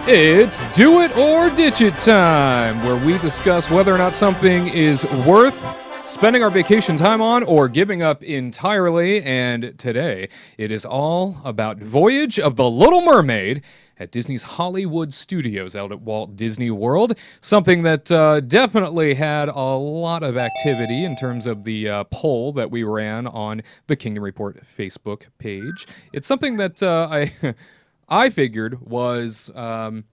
It's Do It or Ditch It time, where we discuss whether or not something is worth spending our vacation time on or giving up entirely. And today, it is all about Voyage of the Little Mermaid at Disney's Hollywood Studios out at Walt Disney World. Something that definitely had a lot of activity in terms of the poll that we ran on the Kingdom Report Facebook page. It's something that I figured was, all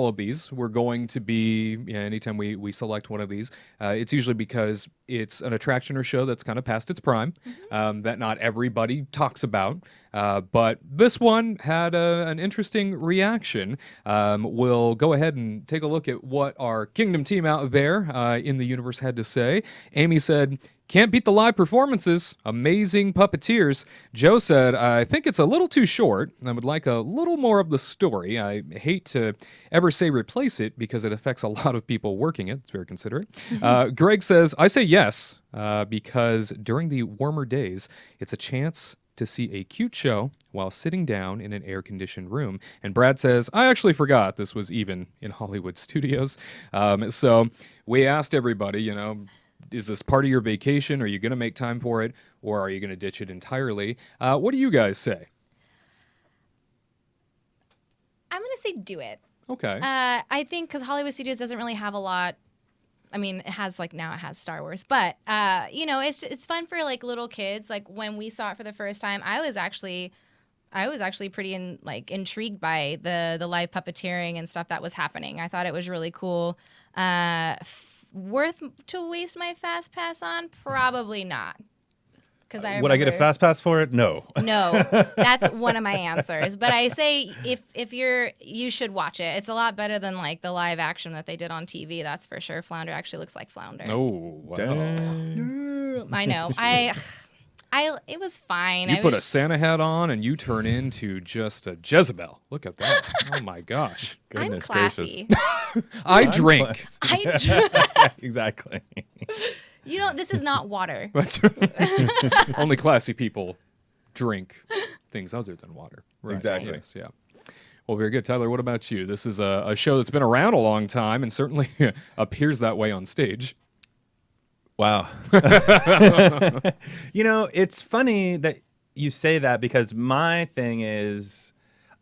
of these were going to be, anytime we select one of these, it's usually because it's an attraction or show that's kind of past its prime, that not everybody talks about. But this one had an interesting reaction. We'll go ahead and take a look at what our Kingdom team out there in the universe had to say. Amy said, "Can't beat the live performances. Amazing puppeteers." Joe said, "I think it's a little too short. I would like a little more of the story. I hate to ever say replace it because it affects a lot of people working it." It's very considerate. Greg says, "I say yes because during the warmer days, it's a chance to see a cute show while sitting down in an air-conditioned room." And Brad says, "I actually forgot this was even in Hollywood Studios." So we asked everybody, is this part of your vacation? Are you going to make time for it? Or are you going to ditch it entirely? What do you guys say? I'm going to say do it. Okay. I think because Hollywood Studios doesn't really have a lot. I mean, it has now it has Star Wars, but it's fun for like little kids. Like when we saw it for the first time, I was actually pretty intrigued by the live puppeteering and stuff that was happening. I thought it was really cool. Worth to waste my fast pass on? Probably not. Would I get a fast pass for it? No. No, that's one of my answers. But I say if you should watch it. It's a lot better than like the live action that they did on TV. That's for sure. Flounder actually looks like Flounder. Oh, wow. Dang. I know. It was fine. You put a Santa hat on and you turn into just a Jezebel. Look at that. Oh my gosh. Goodness I'm classy. gracious. I drink. Exactly. This is not water. That's only classy people drink things other than water. Right. Exactly. Yes, yeah. Well, very good. Tyler, what about you? This is a show that's been around a long time and certainly appears that way on stage. Wow. It's funny that you say that because my thing is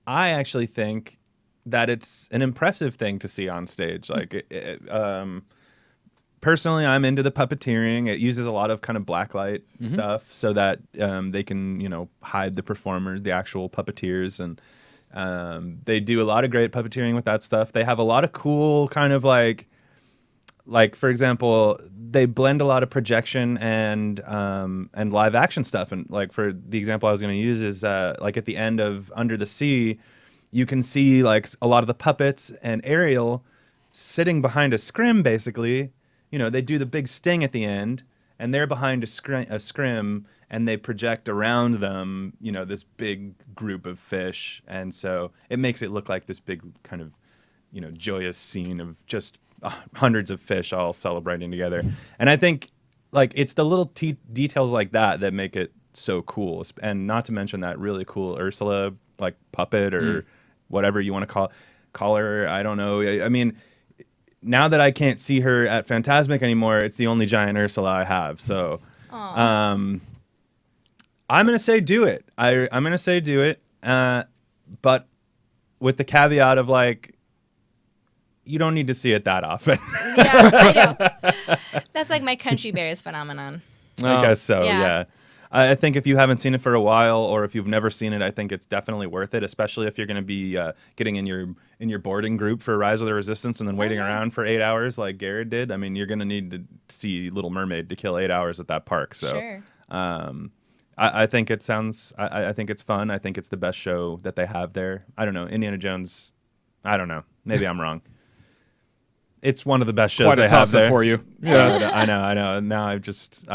I actually think that it's an impressive thing to see on stage. Like, personally, I'm into the puppeteering. It uses a lot of kind of blacklight stuff so that they can, hide the performers, the actual puppeteers. And they do a lot of great puppeteering with that stuff. They have a lot of cool kind of like for example, they blend a lot of projection and live action stuff. And like for the example I was going to use is like at the end of Under the Sea, you can see like a lot of the puppets and Ariel sitting behind a scrim. Basically, they do the big sting at the end, and they're behind a scrim, and they project around them, this big group of fish, and so it makes it look like this big kind of, joyous scene of just hundreds of fish all celebrating together. And I think like it's the little details like that make it so cool. And not to mention that really cool Ursula like puppet or whatever you want to call her. I don't know. I mean, now that I can't see her at Fantasmic anymore, it's the only giant Ursula I have. So I'm going to say do it. I'm going to say do it. But with the caveat of like, you don't need to see it that often. Yeah, I know. That's like my Country Bears phenomenon. I guess so, yeah. I think if you haven't seen it for a while, or if you've never seen it, I think it's definitely worth it, especially if you're going to be getting in your boarding group for Rise of the Resistance and then waiting around for 8 hours like Garrett did. I mean, you're going to need to see Little Mermaid to kill 8 hours at that park. So sure. I think it sounds, I think it's fun. I think it's the best show that they have there. I don't know. Indiana Jones, I don't know. Maybe I'm wrong. It's one of the best shows they have there. For you. Yes. I know. Now I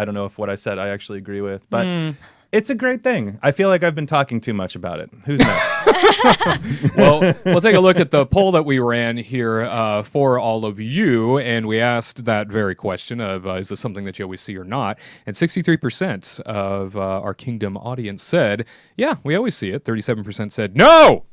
don't know if what I said I actually agree with, but it's a great thing. I feel like I've been talking too much about it. Who's next? Well, we'll take a look at the poll that we ran here for all of you, and we asked that very question of, is this something that you always see or not? And 63% of our Kingdom audience said, yeah, we always see it. 37% said, no!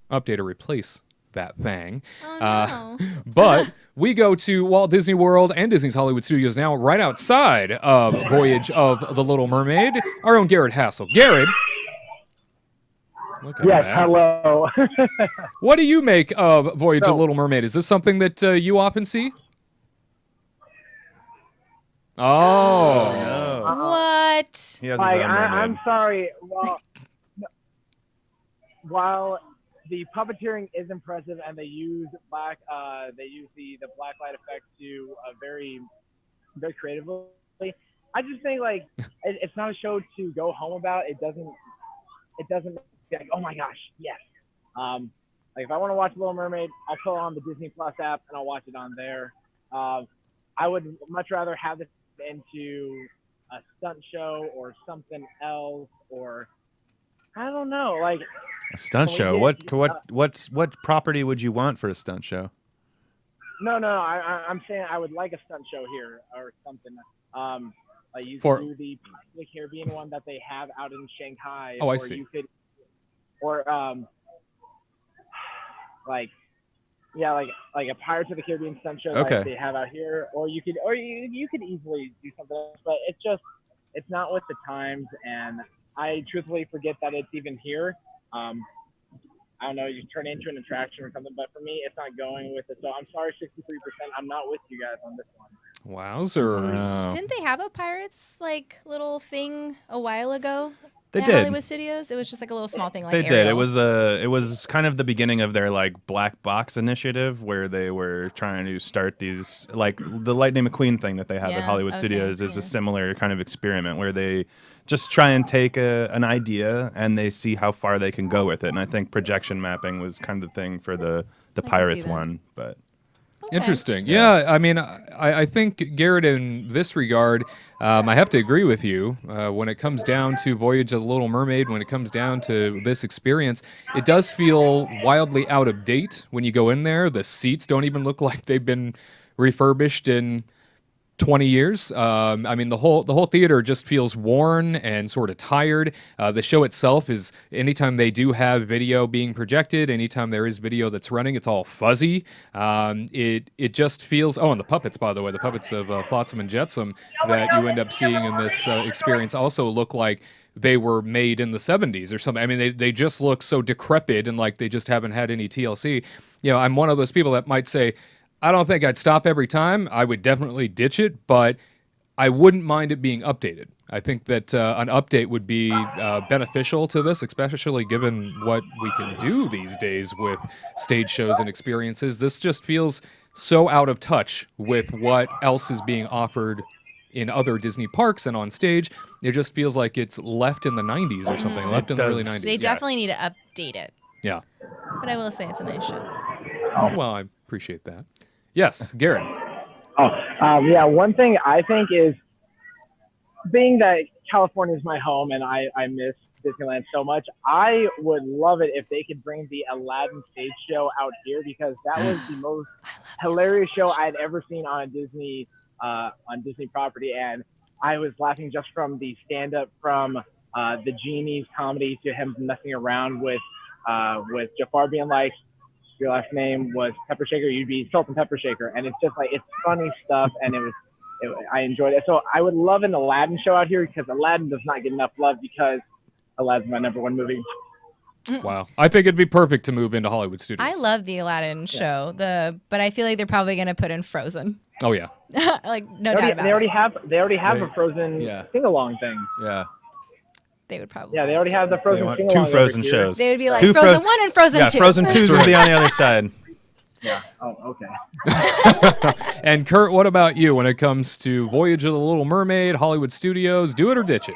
update or replace that thing. Oh, no. But we go to Walt Disney World and Disney's Hollywood Studios now, right outside of Voyage of the Little Mermaid. Our own Garrett Hassel. Garrett. Look at Yes, that. hello. What do you make of Voyage of the Little Mermaid? Is this something that you often see? Oh. No. What? He has his Like, own mermaid. I'm sorry. While the puppeteering is impressive and they use the black light effect to very, very creatively, I just think like it's not a show to go home about. It doesn't be like, oh my gosh, yes. Like if I want to watch Little Mermaid, I'll pull on the Disney Plus app and I'll watch it on there. I would much rather have this into a stunt show or something else, or I don't know, like A stunt show. What property would you want for a stunt show? No. I'm saying I would like a stunt show here or something. Like you For- could do the Caribbean one that they have out in Shanghai. Oh, I or see. You could, or like a Pirates of the Caribbean stunt show Okay. like they have out here, or you could easily do something else, but it's not with the times, and I truthfully forget that it's even here. I don't know, you turn it into an attraction or something, but for me, it's not going with it. So I'm sorry, 63%. I'm not with you guys on this one. Wowzers. Wow. Didn't they have a Pirates like little thing a while ago? They at did. Hollywood Studios. It was just like a little small thing. Like They did. Ariel. It was kind of the beginning of their like black box initiative where they were trying to start these like the Lightning McQueen thing that they have at Yeah, Hollywood okay, Studios is yeah. a similar kind of experiment where they just try and take an idea and they see how far they can go with it. And I think projection mapping was kind of the thing for the see Pirates that. one, but Okay. Interesting. Yeah, I mean, I think, Garrett, in this regard, I have to agree with you. When it comes down to Voyage of the Little Mermaid, when it comes down to this experience, it does feel wildly out of date when you go in there. The seats don't even look like they've been refurbished in 20 years. I mean, the whole theater just feels worn and sort of tired. The show itself is, anytime they do have video being projected, anytime there is video that's running, it's all fuzzy. It just feels. Oh, and the puppets, by the way, the puppets of Flotsam and Jetsam that you end up seeing in this experience also look like they were made in the 70s or something. I mean, they just look so decrepit and like they just haven't had any TLC. You know, I'm one of those people that might say, I don't think I'd stop every time. I would definitely ditch it, but I wouldn't mind it being updated. I think that an update would be beneficial to this, especially given what we can do these days with stage shows and experiences. This just feels so out of touch with what else is being offered in other Disney parks and on stage. It just feels like it's left in the 90s or something, left in the early does. 90s. They Yes. definitely need to update it. Yeah. But I will say it's a nice show. Well, I appreciate that. Yes, Garrett. Yeah, one thing I think is, being that California is my home and I miss Disneyland so much, I would love it if they could bring the Aladdin stage show out here, because that was the most hilarious show I'd ever seen on Disney property, and I was laughing just from the stand-up from the Genie's comedy to him messing around with Jafar being like, your last name was Pepper Shaker, you'd be Salt and Pepper Shaker. And it's just like, it's funny stuff, and I enjoyed it. So I would love an Aladdin show out here, because Aladdin does not get enough love, because Aladdin's my number one movie. Wow. I think it'd be perfect to move into Hollywood Studios. I love the Aladdin show. But I feel like they're probably gonna put in Frozen. Oh, yeah. Like no doubt about They already it. have a Frozen sing-along thing. yeah. They would probably. Yeah, they already have the They Frozen want sing-along. two Frozen over here. shows. They would be like Two Frozen 1 and Frozen 2. Frozen 2's would be on the other side. Yeah. Oh, okay. And Kurt, what about you when it comes to Voyage of the Little Mermaid, Hollywood Studios? Do it or ditch it?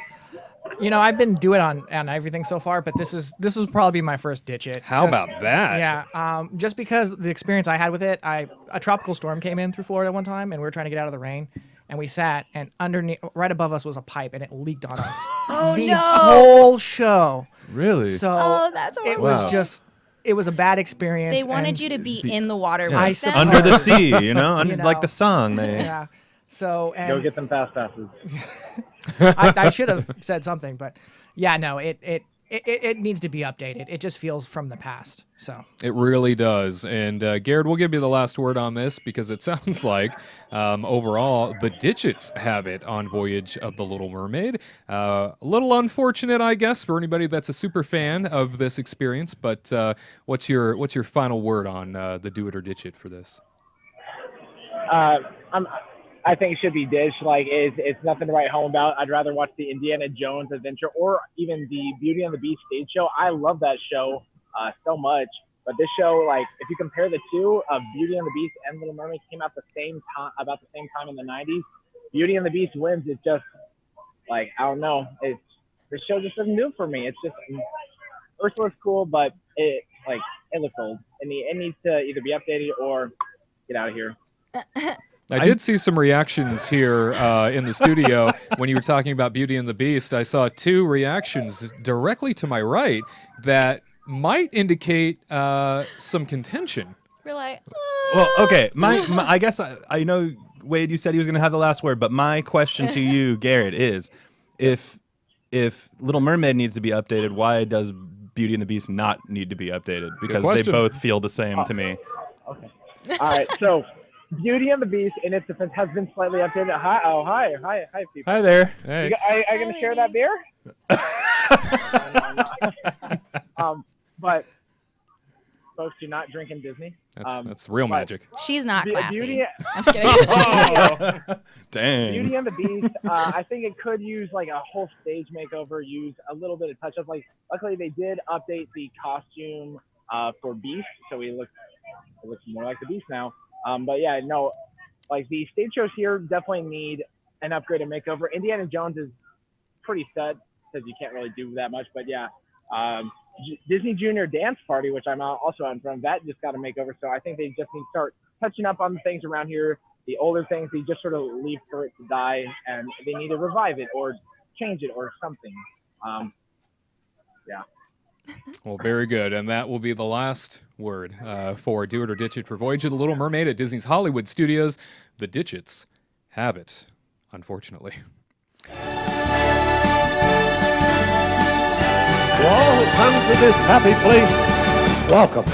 You know, I've been doing on everything so far, but this will probably be my first ditch it. How about that? Yeah, just because the experience I had with it, a tropical storm came in through Florida one time, and we were trying to get out of the rain, and we sat, and underneath, right above us was a pipe, and it leaked on us. Oh the no! whole show. Really? So Oh, that's it horrible. was Wow. just, it was a bad experience. They wanted and- you to be in the water Yeah. with them. Under the sea, you know, You know. like the song. They Yeah. So Go and get them fast passes. I should have said something, but yeah, no, it it needs to be updated. It just feels from the past. So It really does. And Garrett, we'll give you the last word on this because it sounds like overall the Ditchits have it on Voyage of the Little Mermaid. A little unfortunate, I guess, for anybody that's a super fan of this experience. But what's your final word on the Do It or Ditch It for this? I think it should be Dish. Like, it's nothing to write home about. I'd rather watch the Indiana Jones adventure or even the Beauty and the Beast stage show. I love that show so much. But this show, like, if you compare the two, Beauty and the Beast and Little Mermaid came out about the same time in the 90s. Beauty and the Beast wins. It's just, like, I don't know. This show just isn't new for me. It's just, Ursula's cool, but it looks old. It needs to either be updated or get out of here. I did see some reactions here in the studio when you were talking about Beauty and the Beast. I saw 2 reactions directly to my right that might indicate some contention. We're like, Well, okay. My I guess I know, Wade, you said he was going to have the last word, but my question to you, Garrett, is if Little Mermaid needs to be updated, why does Beauty and the Beast not need to be updated? Because they both feel the same to me. Okay. All right. So Beauty and the Beast, in its defense, has been slightly updated. Hi, people. Hi there. Hey. Are you going to share that beer? But folks, do not drink in Disney. That's real magic. she's not classy. Beauty, I'm just kidding. Dang. Beauty and the Beast, I think it could use like a whole stage makeover, use a little bit of touch-up. Like, luckily they did update the costume for Beast, so it looks more like the Beast now. But yeah, no, like the stage shows here definitely need an upgrade and makeover. Indiana Jones is pretty set because you can't really do that much. But yeah, Disney Junior Dance Party, which I'm also out in front of, that just got a makeover. So I think they just need to start touching up on the things around here. The older things, they just sort of leave for it to die, and they need to revive it or change it or something. Yeah. Well, very good. And that will be the last word for Do It or Ditch It for Voyage of the Little Mermaid at Disney's Hollywood Studios. The Ditchits have it, unfortunately. To all who come to this happy place, welcome.